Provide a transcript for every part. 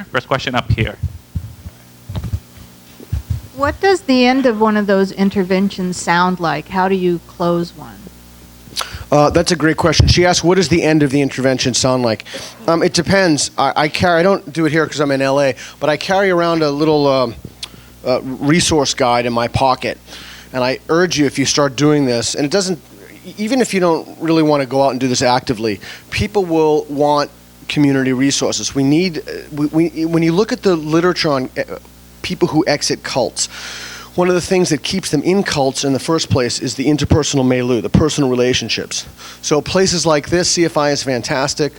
here. First question up here. What does the end of one of those interventions sound like? How do you close one? That's a great question. She asked, what does the end of the intervention sound like? It depends. I don't do it here because I'm in LA, but I carry around a little resource guide in my pocket. And I urge you, if you start doing this, and it doesn't, even if you don't really want to go out and do this actively, people will want community resources. We need, when you look at the literature on people who exit cults, one of the things that keeps them in cults in the first place is the interpersonal milieu, the personal relationships. So places like this, CFI is fantastic.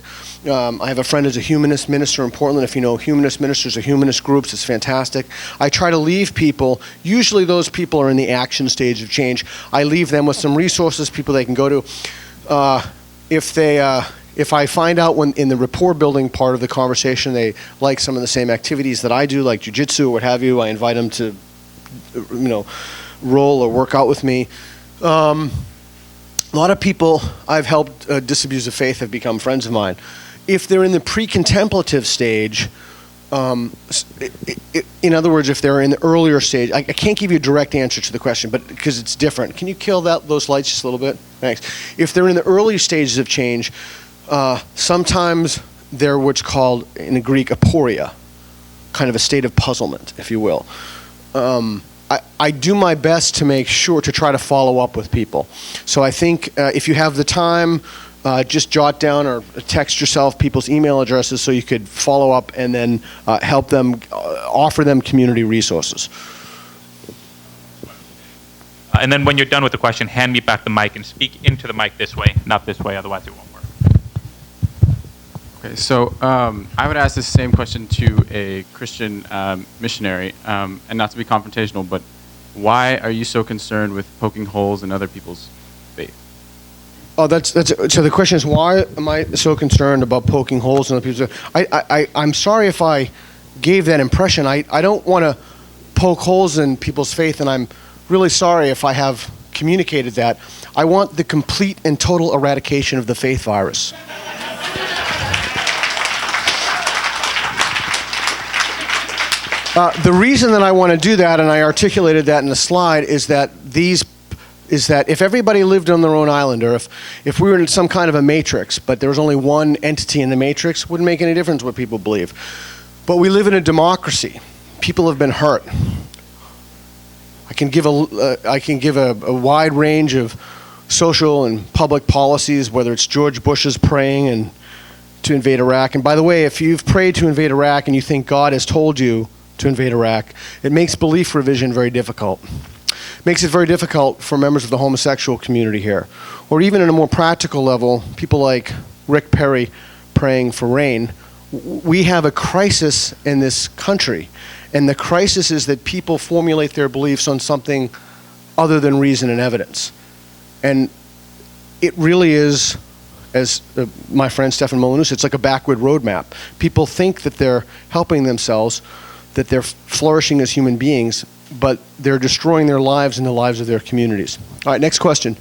I have a friend who's a humanist minister in Portland. If you know humanist ministers or humanist groups, it's fantastic. I try to leave people, usually those people are in the action stage of change. I leave them with some resources, people they can go to. If I find out when in the rapport building part of the conversation they like some of the same activities that I do, like jiu-jitsu or what have you, I invite them to roll or work out with me. A lot of people I've helped disabuse of faith have become friends of mine. If they're in the pre-contemplative stage, in other words, if they're in the earlier stage, I can't give you a direct answer to the question, but because it's different. Can you kill those lights just a little bit? Thanks. If they're in the early stages of change, sometimes they're what's called in the Greek aporia, kind of a state of puzzlement, if you will. I do my best to make sure to try to follow up with people. So I think if you have the time, just jot down or text yourself people's email addresses so you could follow up and then help them, offer them community resources. And then when you're done with the question, hand me back the mic and speak into the mic this way, not this way, otherwise it won't work. Okay, so I would ask this same question to a Christian missionary, and not to be confrontational, but why are you so concerned with poking holes in other people's faith? Oh, so the question is, why am I so concerned about poking holes in other people's faith? I'm sorry if I gave that impression. I don't want to poke holes in people's faith, and I'm really sorry if I have communicated that. I want the complete and total eradication of the faith virus. The reason that I want to do that, and I articulated that in the slide, is that if everybody lived on their own island, or if we were in some kind of a matrix, but there was only one entity in the matrix, it wouldn't make any difference what people believe. But we live in a democracy. People have been hurt. I can give a wide range of social and public policies, whether it's George Bush's praying and to invade Iraq. And by the way, if you've prayed to invade Iraq and you think God has told you to invade Iraq, it makes belief revision very difficult. It makes it very difficult for members of the homosexual community here. Or even at a more practical level, people like Rick Perry praying for rain. We have a crisis in this country, and the crisis is that people formulate their beliefs on something other than reason and evidence. And it really is, as my friend Stefan Molinus, it's like a backward roadmap. People think that they're helping themselves, that they're flourishing as human beings, but they're destroying their lives and the lives of their communities. All right, next question.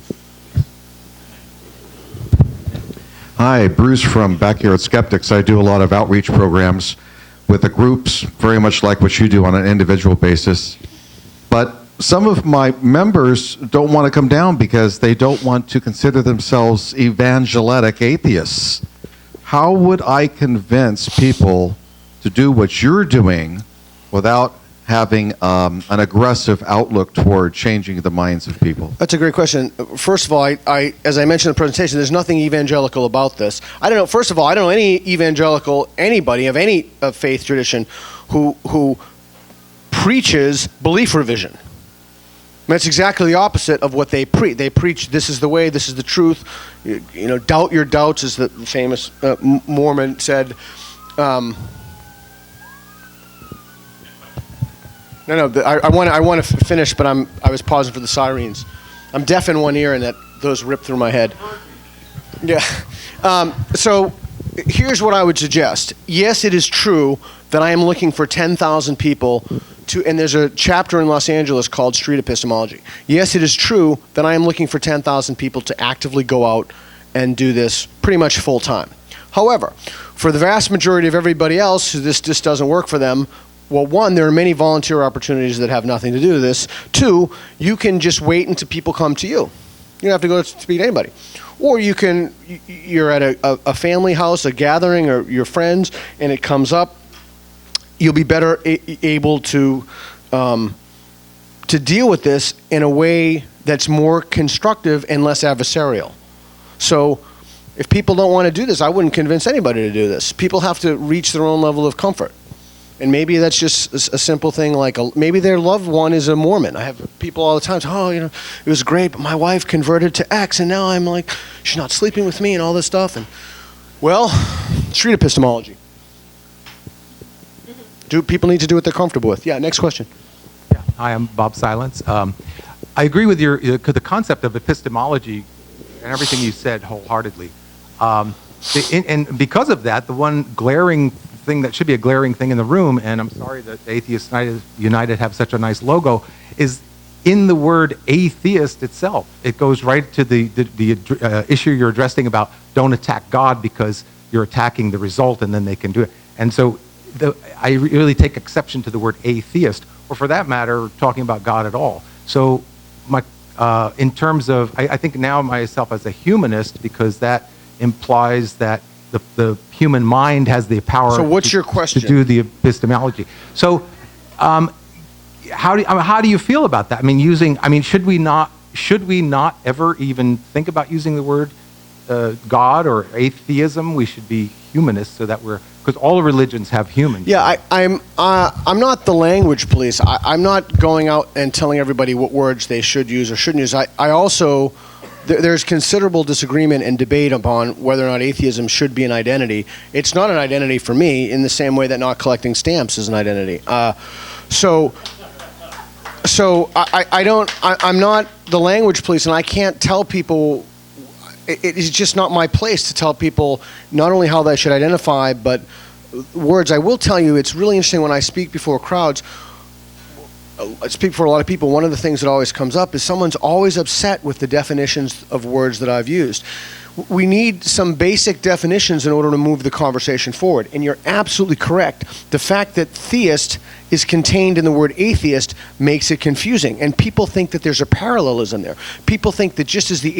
Hi, Bruce from Backyard Skeptics. I do a lot of outreach programs with the groups, very much like what you do on an individual basis. But some of my members don't want to come down because they don't want to consider themselves evangelic atheists. How would I convince people to do what you're doing without having an aggressive outlook toward changing the minds of people? That's a great question. First of all, as I mentioned in the presentation, there's nothing evangelical about this. First of all, I don't know any evangelical, anybody of any faith tradition who preaches belief revision. That's exactly the opposite of what they preach. They preach, this is the way, this is the truth. You know, doubt your doubts, as the famous Mormon said. I want to finish, but I was pausing for the sirens. I'm deaf in one ear, and those ripped through my head. Yeah. So here's what I would suggest. Yes, it is true that I am looking for 10,000 people and there's a chapter in Los Angeles called Street Epistemology. Yes, it is true that I am looking for 10,000 people to actively go out and do this pretty much full time. However, for the vast majority of everybody else who this just doesn't work for them, well, one, there are many volunteer opportunities that have nothing to do with this. Two, you can just wait until people come to you. You don't have to go speak to anybody. Or you're at a family house, a gathering, or your friends, and it comes up. You'll be better able to deal with this in a way that's more constructive and less adversarial. So if people don't want to do this, I wouldn't convince anybody to do this. People have to reach their own level of comfort. And maybe that's just a simple thing like maybe their loved one is a Mormon. I have people all the time say, oh, it was great, but my wife converted to X, and now I'm like, she's not sleeping with me and all this stuff. And well, street epistemology. People need to do what they're comfortable with. Yeah, next question. Yeah. Hi, I'm Bob Silence. I agree with the concept of epistemology and everything you said wholeheartedly. And because of that, the one glaring thing that should be a glaring thing in the room, and I'm sorry that Atheists United have such a nice logo, is in the word atheist itself. It goes right to the issue you're addressing about don't attack God because you're attacking the result and then they can do it. And so I really take exception to the word atheist, or for that matter, talking about God at all. So in terms of, I think now myself as a humanist, because that implies that the human mind has the power. So what's your question? To do the epistemology. So how do you feel about that? I mean, should we not ever even think about using the word God or atheism? We should be humanists, so that because all religions have humans. Yeah, I'm not the language police. I'm not going out and telling everybody what words they should use or shouldn't use. I also, there's considerable disagreement and debate upon whether or not atheism should be an identity. It's not an identity for me in the same way that not collecting stamps is an identity. So I'm not the language police, and I can't tell people. It is just not my place to tell people not only how they should identify, but words. I will tell you, it's really interesting when I speak before crowds. I speak for a lot of people. One of the things that always comes up is someone's always upset with the definitions of words that I've used. We need some basic definitions in order to move the conversation forward. And you're absolutely correct. The fact that theist is contained in the word atheist makes it confusing. And people think that there's a parallelism there. People think that just as the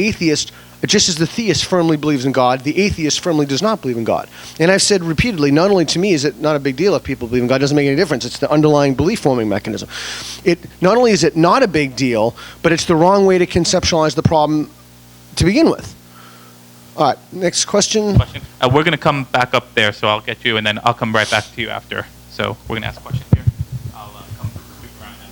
theist firmly believes in God, the atheist firmly does not believe in God. And I've said repeatedly, not only to me is it not a big deal if people believe in God, it doesn't make any difference. It's the underlying belief-forming mechanism. Not only is it not a big deal, but it's the wrong way to conceptualize the problem to begin with. All right, next question. We're going to come back up there, so I'll get you, and then I'll come right back to you after. So we're going to ask a question here. I'll come around now.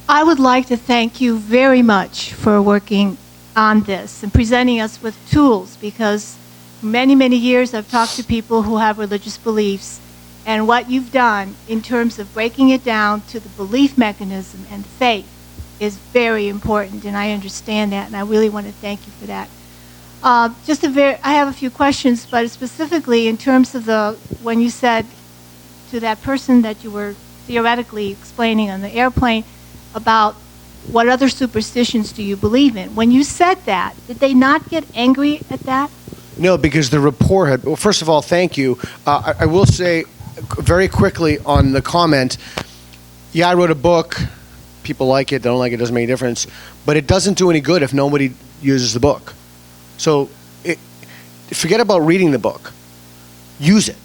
I would like to thank you very much for working on this and presenting us with tools, because for many, many years I've talked to people who have religious beliefs, and what you've done in terms of breaking it down to the belief mechanism and faith is very important, and I understand that, and I really want to thank you for that. I have a few questions, but specifically in terms of when you said to that person that you were theoretically explaining on the airplane about what other superstitions do you believe in. When you said that, did they not get angry at that? No, because the report had, well, first of all, thank you. I will say very quickly on the comment, yeah, I wrote a book. People like it, don't like it, doesn't make a difference. But it doesn't do any good if nobody uses the book. So forget about reading the book. Use it.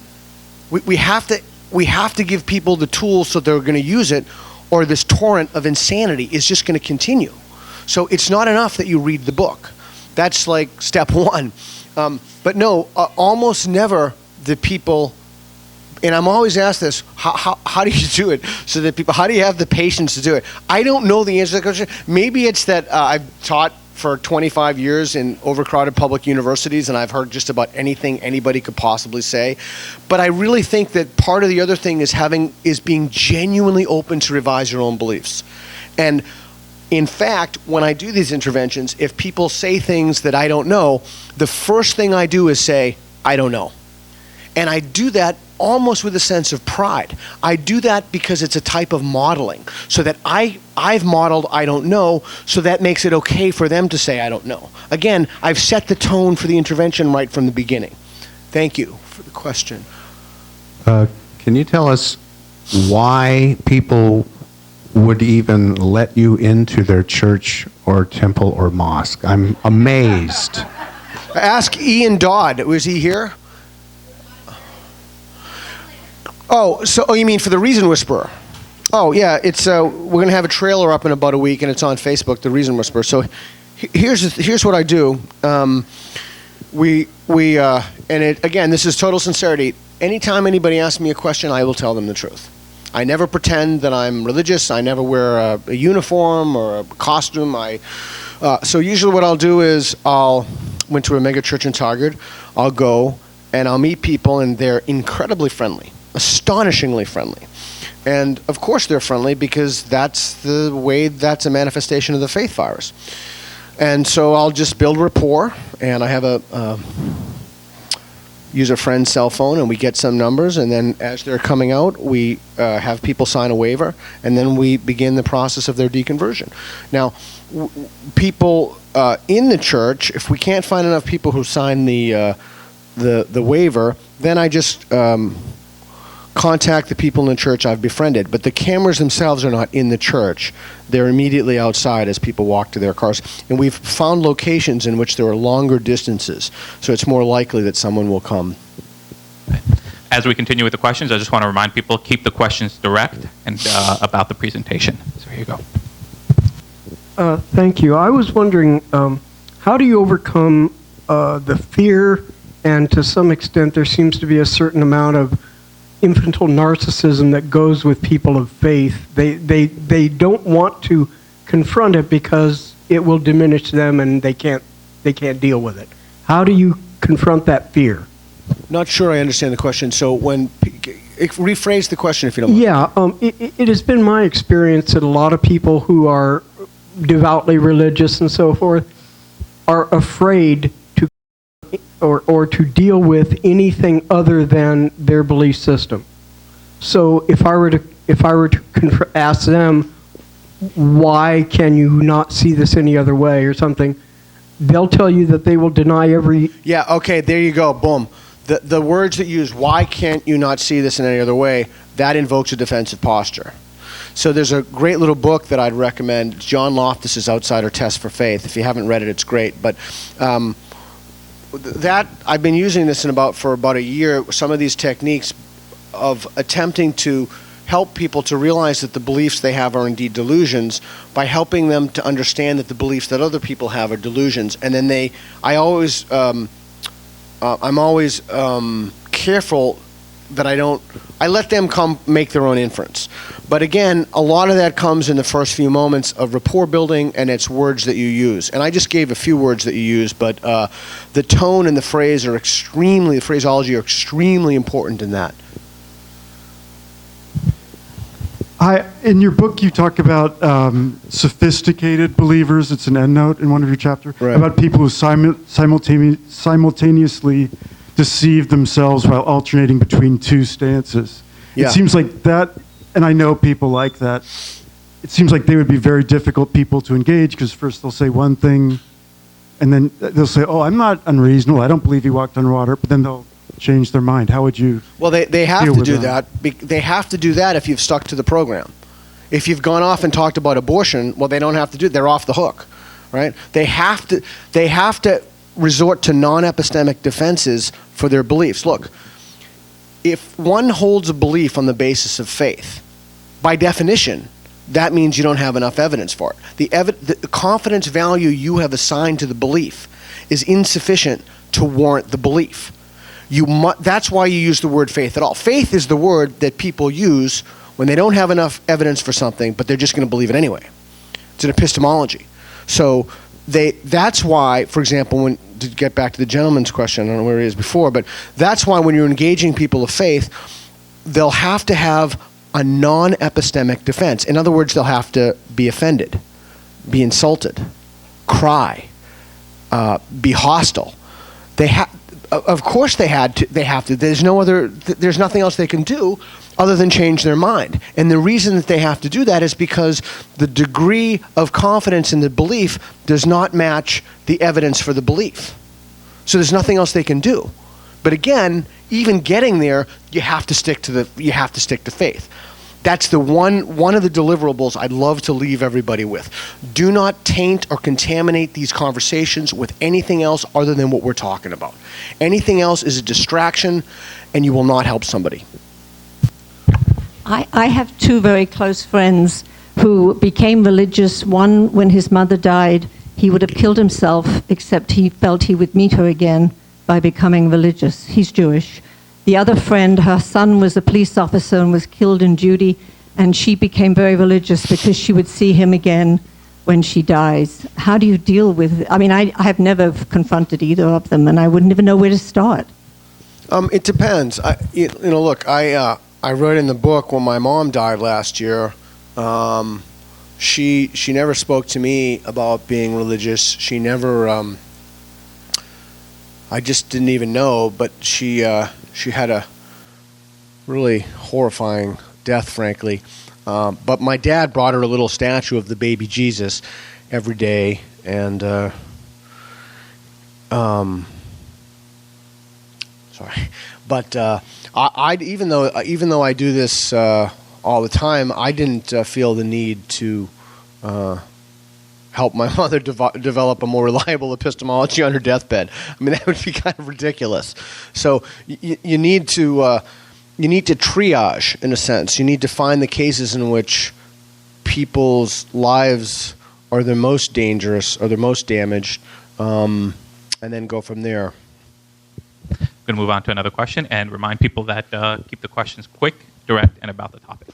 We have to give people the tools so they're going to use it, or this torrent of insanity is just going to continue. So it's not enough that you read the book. That's like step one. But no, almost never the people, and I'm always asked this, how do you do it? So that people, how do you have the patience to do it? I don't know the answer to that question. Maybe it's that I've taught for 25 years in overcrowded public universities, and I've heard just about anything anybody could possibly say. But I really think that part of the other thing is being genuinely open to revise your own beliefs. And in fact, when I do these interventions, if people say things that I don't know, the first thing I do is say, I don't know. And I do that almost with a sense of pride. I do that because it's a type of modeling, so that I've modeled I don't know, so that makes it okay for them to say I don't know. Again, I've set the tone for the intervention right from the beginning. Thank you for the question. Can you tell us why people would even let you into their church or temple or mosque? I'm amazed. Ask Ian Dodd. Was he here? Oh, you mean for the Reason Whisperer? Oh, yeah. It's we're going to have a trailer up in about a week, and it's on Facebook, The Reason Whisperer. So here's what I do. Again, this is total sincerity. Anytime anybody asks me a question, I will tell them the truth. I never pretend that I'm religious. I never wear a uniform or a costume. So usually what I'll do is went to a mega church in Tigard. I'll go and I'll meet people, and they're incredibly friendly, astonishingly friendly. And of course they're friendly because that's a manifestation of the faith virus. And so I'll just build rapport, and I have use a friend's cell phone, and we get some numbers, and then as they're coming out, we have people sign a waiver, and then we begin the process of their deconversion. Now, people in the church, if we can't find enough people who sign the waiver, then I just contact the people in the church I've befriended. But the cameras themselves are not in the church. They're immediately outside as people walk to their cars. And we've found locations in which there are longer distances, so it's more likely that someone will come. As we continue with the questions, I just want to remind people, keep the questions direct and about the presentation. So here you go. Thank you. I was wondering, how do you overcome the fear, and to some extent there seems to be a certain amount of infantile narcissism that goes with people of faith. They don't want to confront it because it will diminish them and they can't deal with it. How do you confront that fear? Not sure I understand the question. So rephrase the question if you don't mind. Yeah, it has been my experience that a lot of people who are devoutly religious and so forth are afraid to or to deal with anything other than their belief system. So if I were to ask them, why can you not see this any other way or something, they'll tell you that they will deny every... Yeah, okay, there you go, boom. The words that you use, why can't you not see this in any other way, that invokes a defensive posture. So there's a great little book that I'd recommend, John Loftus's Outsider Test for Faith. If you haven't read it, it's great. But that I've been using this for about a year, some of these techniques of attempting to help people to realize that the beliefs they have are indeed delusions by helping them to understand that the beliefs that other people have are delusions. And then I'm always careful that I let them come make their own inference. But again, a lot of that comes in the first few moments of rapport building, and it's words that you use. And I just gave a few words that you use, but the tone and the phraseology are extremely important in that. In your book, you talk about sophisticated believers. It's an endnote in one of your chapters, right, about people who simultaneously deceive themselves while alternating between two stances. Yeah. It seems like that, and I know people like that, it seems like they would be very difficult people to engage, because first they'll say one thing, and then they'll say, oh, I'm not unreasonable, I don't believe he walked on water, but then they'll change their mind. How would you... Well, they have to do that. They have to do that if you've stuck to the program. If you've gone off and talked about abortion, well, they don't have to do it. They're off the hook, right? They have to resort to non-epistemic defenses for their beliefs. Look, if one holds a belief on the basis of faith, by definition, that means you don't have enough evidence for it. The confidence value you have assigned to the belief is insufficient to warrant the belief. That's why you use the word faith at all. Faith is the word that people use when they don't have enough evidence for something, but they're just going to believe it anyway. It's an epistemology. So that's why, for example, to get back to the gentleman's question, I don't know where he is before, but that's why when you're engaging people of faith, they'll have to have a non-epistemic defense. In other words, they'll have to be offended, be insulted, cry, be hostile. Of course they have to. There's nothing else they can do other than change their mind. And the reason that they have to do that is because the degree of confidence in the belief does not match the evidence for the belief. So there's nothing else they can do, But again, even getting there, you have to stick to faith. That's the one of the deliverables I'd love to leave everybody with. Do not taint or contaminate these conversations with anything else other than what we're talking about. Anything else is a distraction, and you will not help somebody. I have two very close friends who became religious. One, when his mother died, he would have killed himself, except he felt he would meet her again by becoming religious. He's Jewish. The other friend, her son was a police officer and was killed in duty, and she became very religious because she would see him again when she dies. How do you deal with it? I mean, I have never confronted either of them, and I wouldn't even know where to start. It depends. Look, I wrote in the book when my mom died last year. She never spoke to me about being religious. She never. I just didn't even know, but she had a really horrifying death, frankly. But my dad brought her a little statue of the baby Jesus every day, and sorry, but I even though I do this all the time, I didn't feel the need to help my mother develop a more reliable epistemology on her deathbed. I mean, that would be kind of ridiculous. So you need to triage, in a sense. You need to find the cases in which people's lives are the most dangerous or the most damaged, and then go from there. I'm going to move on to another question and remind people that keep the questions quick, direct, and about the topic.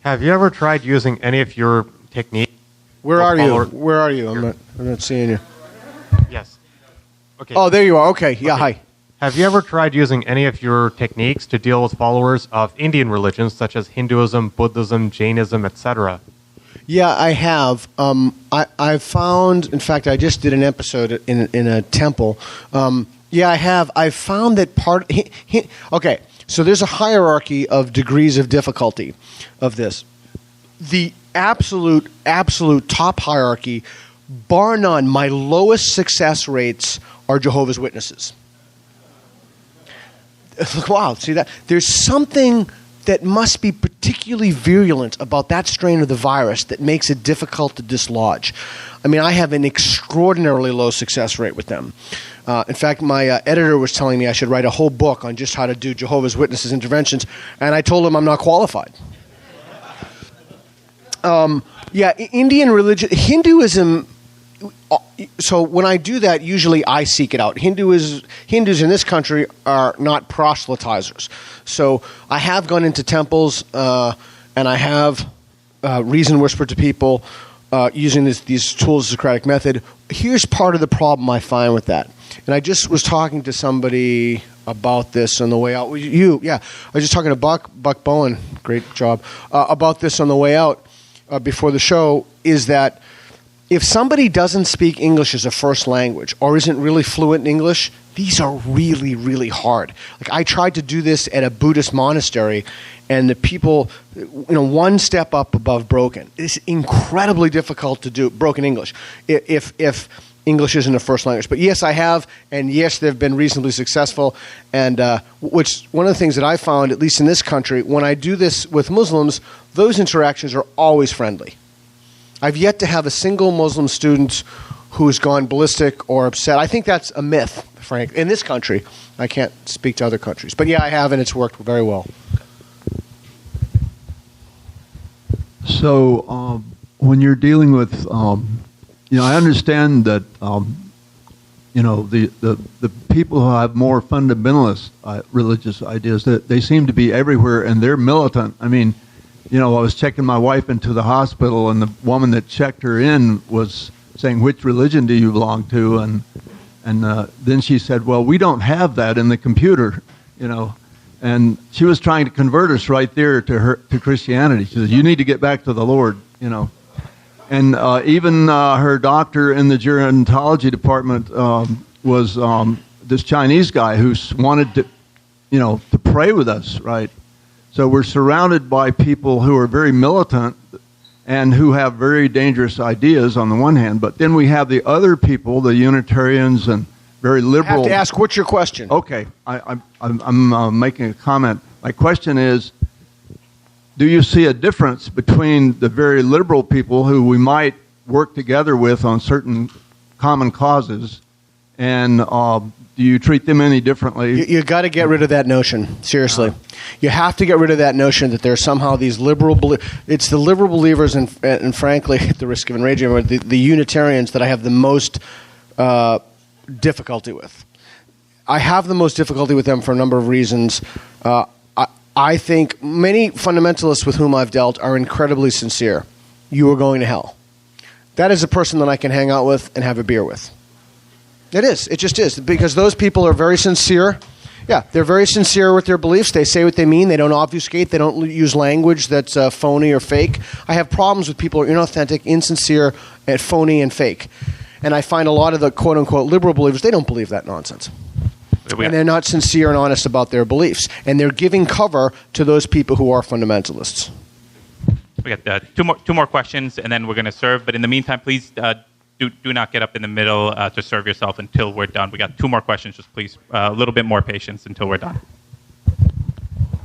Have you ever tried using any of your techniques? Where are you? I'm not seeing you. Yes. Okay. Oh, there you are. Okay. Yeah, okay. Hi. Have you ever tried using any of your techniques to deal with followers of Indian religions such as Hinduism, Buddhism, Jainism, etc.? Yeah, I have. I've found, in fact, I just did an episode in a temple. Yeah, I have. I've found that okay, so there's a hierarchy of degrees of difficulty of this. The absolute top hierarchy, bar none, my lowest success rates are Jehovah's Witnesses. Wow, see that? There's something that must be particularly virulent about that strain of the virus that makes it difficult to dislodge. I mean, I have an extraordinarily low success rate with them. In fact, my editor was telling me I should write a whole book on just how to do Jehovah's Witnesses interventions, and I told him I'm not qualified. Yeah, Indian religion, Hinduism. So when I do that, usually I seek it out. Hindus in this country are not proselytizers. So I have gone into temples, and I have reason whispered to people using these tools, the Socratic method. Here's part of the problem I find with that. And I just was talking to somebody about this on the way out. I was just talking to Buck Bowen, great job, about this on the way out before the show, is that if somebody doesn't speak English as a first language or isn't really fluent in English, these are really, really hard. Like, I tried to do this at a Buddhist monastery, and the people, one step up above broken. It's incredibly difficult to do broken English if English isn't a first language. But yes, I have, and yes, they've been reasonably successful. And which one of the things that I found, at least in this country, when I do this with Muslims, those interactions are always friendly. I've yet to have a single Muslim student who's gone ballistic or upset. I think that's a myth, Frank. In this country, I can't speak to other countries. But yeah, I have, and it's worked very well. So when you're dealing with, I understand that, the people who have more fundamentalist religious ideas, that they seem to be everywhere, and they're militant. I mean, I was checking my wife into the hospital, and the woman that checked her in was saying, "Which religion do you belong to?" And then she said, "Well, we don't have that in the computer," And she was trying to convert us right there to Christianity. She said, "You need to get back to the Lord," And even her doctor in the gerontology department was this Chinese guy who wanted to pray with us, right? So we're surrounded by people who are very militant and who have very dangerous ideas on the one hand, but then we have the other people, the Unitarians and very I liberal. have to ask, what's your question? Okay, I'm making a comment. My question is, do you see a difference between the very liberal people who we might work together with on certain common causes, and do you treat them any differently? You got to get rid of that notion. Seriously, you have to get rid of that notion that there's somehow these liberal. It's the liberal believers, and frankly, at the risk of enraging, the Unitarians that I have the most difficulty with. I have the most difficulty with them for a number of reasons. I think many fundamentalists with whom I've dealt are incredibly sincere. You are going to hell. That is a person that I can hang out with and have a beer with. It is. It just is. Because those people are very sincere. Yeah, they're very sincere with their beliefs. They say what they mean. They don't obfuscate. They don't use language that's phony or fake. I have problems with people who are inauthentic, insincere, and phony and fake. And I find a lot of the quote-unquote liberal believers, they don't believe that nonsense. And they're not sincere and honest about their beliefs. And they're giving cover to those people who are fundamentalists. We got two more questions, and then we're going to serve. But in the meantime, please do not get up in the middle to serve yourself until we're done. We got two more questions. Just please, a little bit more patience until we're done.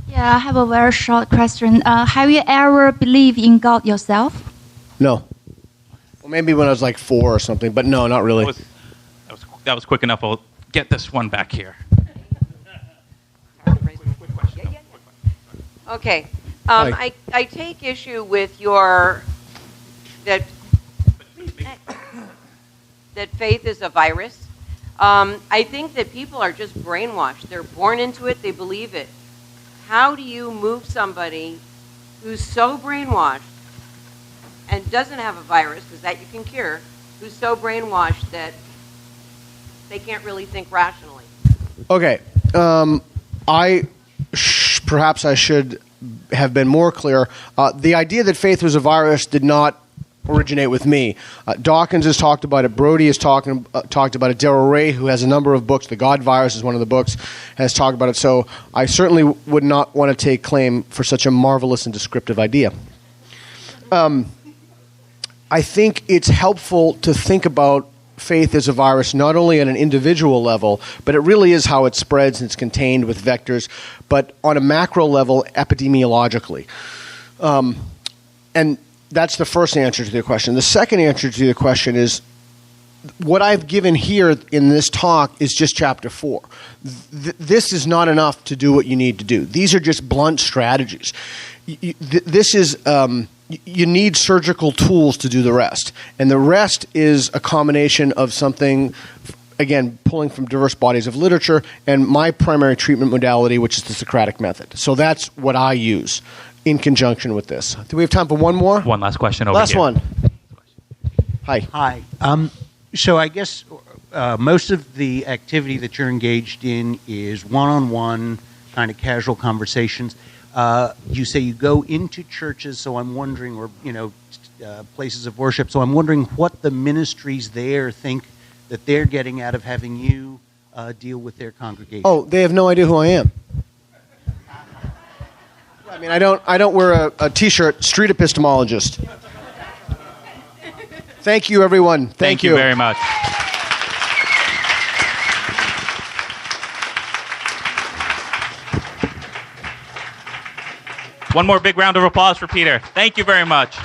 Yeah, I have a very short question. Have you ever believed in God yourself? No. Well, maybe when I was like 4 or something, but no, not really. That was quick enough. I'll get this one back here. Okay. I take issue with your that faith is a virus. I think that people are just brainwashed. They're born into it. They believe it. How do you move somebody who's so brainwashed and doesn't have a virus, because that you can cure, who's so brainwashed that they can't really think rationally? Okay. Perhaps I should have been more clear. The idea that faith was a virus did not originate with me. Dawkins has talked about it. Brody has talked about it. Darrell Ray, who has a number of books, The God Virus is one of the books, has talked about it. So I certainly would not want to take claim for such a marvelous and descriptive idea. I think it's helpful to think about faith as a virus not only at an individual level, but it really is how it spreads and it's contained with vectors, but on a macro level, epidemiologically. And that's the first answer to the question. The second answer to the question is, what I've given here in this talk is just chapter 4. This is not enough to do what you need to do. These are just blunt strategies. You need surgical tools to do the rest. And the rest is a combination of something, again, pulling from diverse bodies of literature, and my primary treatment modality, which is the Socratic method. So that's what I use in conjunction with this. Do we have time for one more? One last question over last here. Last one. Hi. Hi. So I guess most of the activity that you're engaged in is one-on-one, kind of casual conversations. You say you go into churches, so I'm wondering, or places of worship. So I'm wondering what the ministries there think that they're getting out of having you deal with their congregation. Oh, they have no idea who I am. I mean, I don't wear a T-shirt. Street Epistemologist. Thank you, everyone. Thank you very much. One more big round of applause for Peter. Thank you very much.